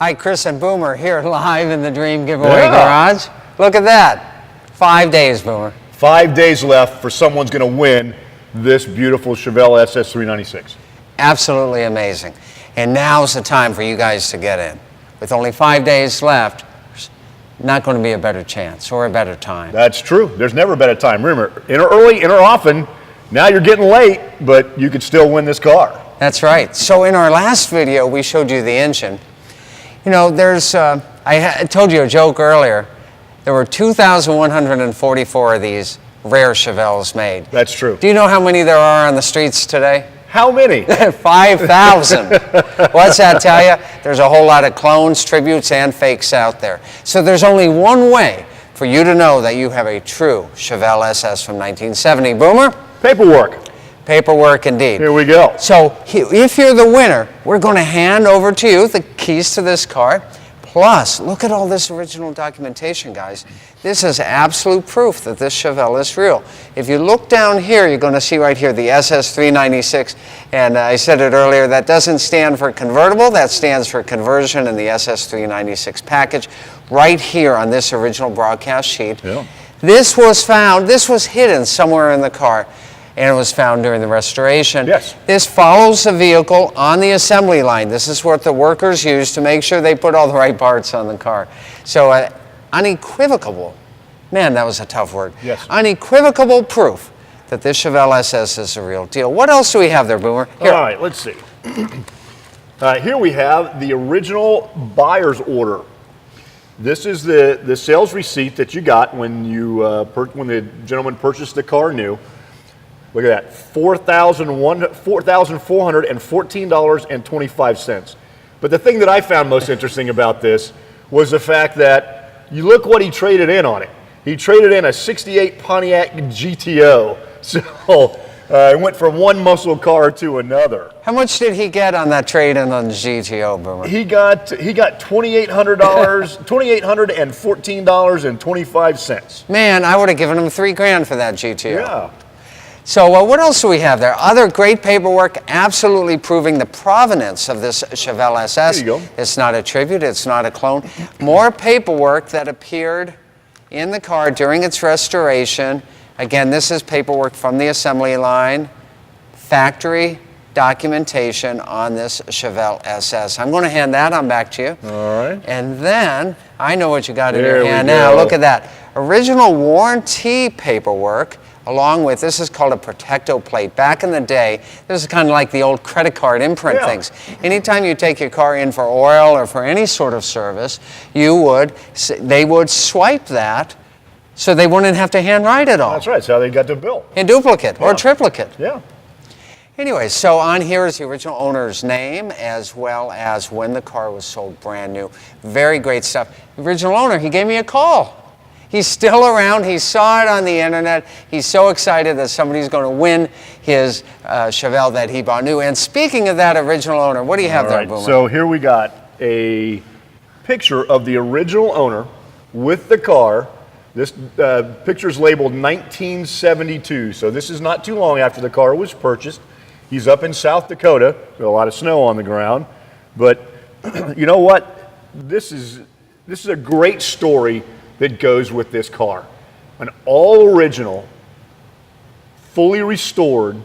Hi, Chris and Boomer here live in the Dream Giveaway Garage. Look at that. 5 days, Boomer. 5 days left for someone's going to win this beautiful Chevelle SS 396. Absolutely amazing. And now's the time for you guys to get in. With only 5 days left, there's not going to be a better chance or a better time. That's true. There's never a better time. Remember, enter early, enter often. Now you're getting late, but you could still win this car. That's right. So in our last video, we showed you the engine. You know, I told you a joke earlier. There were 2,144 of these rare Chevelles made. That's true. Do you know how many there are on the streets today? How many? 5,000. What's that tell you? There's a whole lot of clones, tributes, and fakes out there. So there's only one way for you to know that you have a true Chevelle SS from 1970. Boomer? Paperwork. Paperwork indeed. Here we go. So if you're the winner, we're going to hand over to you the keys to this car. Plus, look at all this original documentation, guys. This is absolute proof that this Chevelle is real. If you look down here, you're going to see right here the SS 396. And I said it earlier, that doesn't stand for convertible. That stands for conversion in the SS 396 package. Right here on this original broadcast sheet. Yeah. This was hidden somewhere in the car. And it was found during the restoration. Yes. This follows the vehicle on the assembly line. This is what the workers use to make sure they put all the right parts on the car. So unequivocal, man, that was a tough word. Yes. Unequivocal proof that this Chevelle SS is a real deal. What else do we have there, Boomer? Here. All right, let's see. Here we have the original buyer's order. This is the sales receipt that you got when when the gentleman purchased the car new. Look at that, $4,414.25. But the thing that I found most interesting about this was the fact that you look what he traded in on it. He traded in a 68 Pontiac GTO. So it went from one muscle car to another. How much did he get on that trade-in on the GTO, Boomer? He got $2,814.25. Man, I would have given him $3,000 for that GTO. Yeah. So what else do we have there? Other great paperwork absolutely proving the provenance of this Chevelle SS. There you go. It's not a tribute, it's not a clone. More paperwork that appeared in the car during its restoration. Again, this is paperwork from the assembly line, factory documentation on this Chevelle SS. I'm going to hand that on back to you. All right. And then, I know what you got in your hand now. Look at that. Original warranty paperwork. Along with, this is called a Protecto plate. Back in the day, this is kind of like the old credit card imprint things. Anytime you take your car in for oil or for any sort of service, they would swipe that so they wouldn't have to handwrite it all. That's right, that's how they got the bill. In duplicate or triplicate. Yeah. Anyway, so on here is the original owner's name as well as when the car was sold brand new. Very great stuff. The original owner, he gave me a call. He's still around. He saw it on the internet. He's so excited that somebody's going to win his Chevelle that he bought new. And speaking of that original owner, what do you have there, Boomer? So here we got a picture of the original owner with the car. This picture's labeled 1972. So this is not too long after the car was purchased. He's up in South Dakota. There's a lot of snow on the ground. But you know what? This is a great story that goes with this car. An all original, fully restored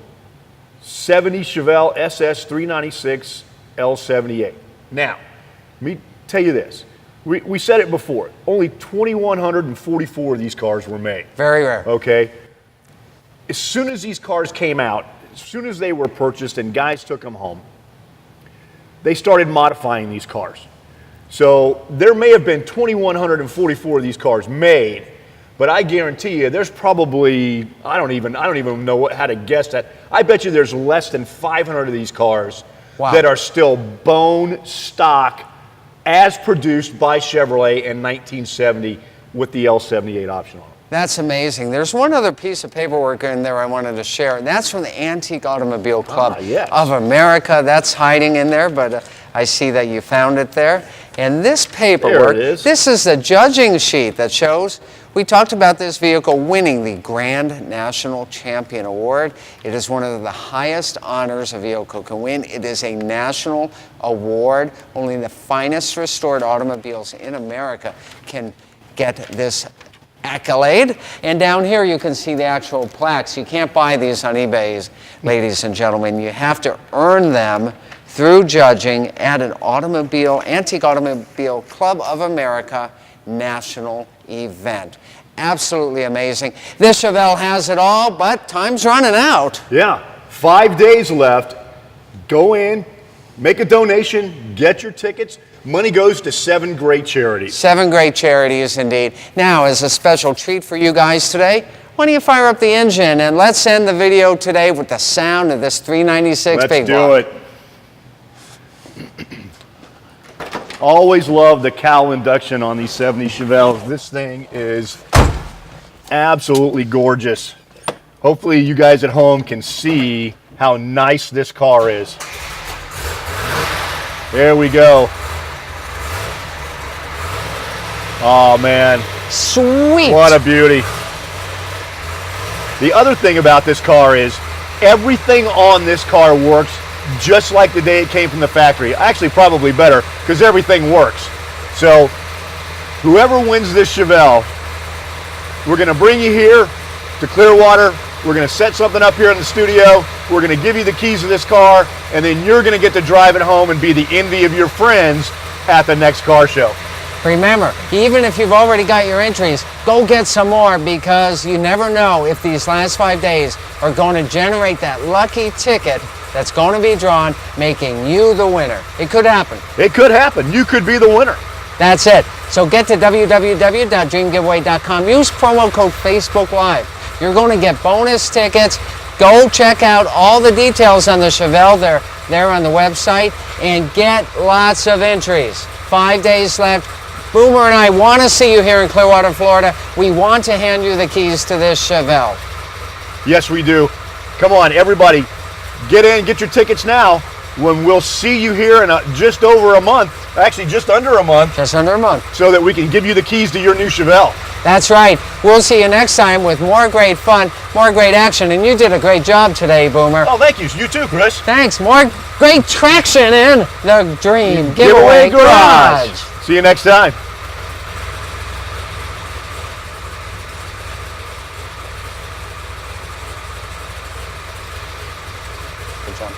70 Chevelle SS 396 L78. Now, let me tell you this. We said it before. Only 2,144 of these cars were made. Very rare. Okay. As soon as these cars came out, as soon as they were purchased and guys took them home, they started modifying these cars. So there may have been 2,144 of these cars made, but I guarantee you there's probably, I don't even know how to guess that. I bet you there's less than 500 of these cars that are still bone stock as produced by Chevrolet in 1970 with the L78 option on it. That's amazing. There's one other piece of paperwork in there I wanted to share, and that's from the Antique Automobile Club of America. That's hiding in there, but I see that you found it there. And this paperwork, this is the judging sheet that shows We talked about this vehicle winning the Grand National Champion Award. It is one of the highest honors a vehicle can win. It is a national award. Only the finest restored automobiles in America can get this accolade. And down here you can see the actual plaques. You can't buy these on eBay, ladies and gentlemen. You have to earn them through judging at an Antique Automobile Club of America national event. Absolutely amazing. This Chevelle has it all, but time's running out. Yeah, 5 days left. Go in, make a donation, get your tickets. Money goes to 7 great charities. 7 great charities indeed. Now, as a special treat for you guys today, why don't you fire up the engine and let's end the video today with the sound of this 396 big block. Let's do it. Always love the cowl induction on these 70 Chevelles. This thing is absolutely gorgeous. Hopefully you guys at home can see how nice this car is. There we go. Oh man. Sweet. What a beauty. The other thing about this car is everything on this car works just like the day it came from the factory. Actually, probably better because everything works. So whoever wins this Chevelle, we're going to bring you here to Clearwater. We're going to set something up here in the studio. We're going to give you the keys to this car, and then you're going to get to drive it home and be the envy of your friends at the next car show. Remember, even if you've already got your entries, go get some more because you never know if these last 5 days are going to generate that lucky ticket that's going to be drawn, making you the winner. It could happen. It could happen. You could be the winner. That's it. So get to www.dreamgiveaway.com. Use promo code Facebook Live. You're going to get bonus tickets. Go check out all the details on the Chevelle. They're there on the website. And get lots of entries. 5 days left. Boomer and I want to see you here in Clearwater, Florida. We want to hand you the keys to this Chevelle. Yes, we do. Come on, everybody. Get in, get your tickets now. When we'll see you here in just over a month. Actually, just under a month. Just under a month. So that we can give you the keys to your new Chevelle. That's right. We'll see you next time with more great fun, more great action. And you did a great job today, Boomer. Oh, thank you. You too, Chris. Thanks. More great traction in the Dream Giveaway Garage. See you next time. Good job.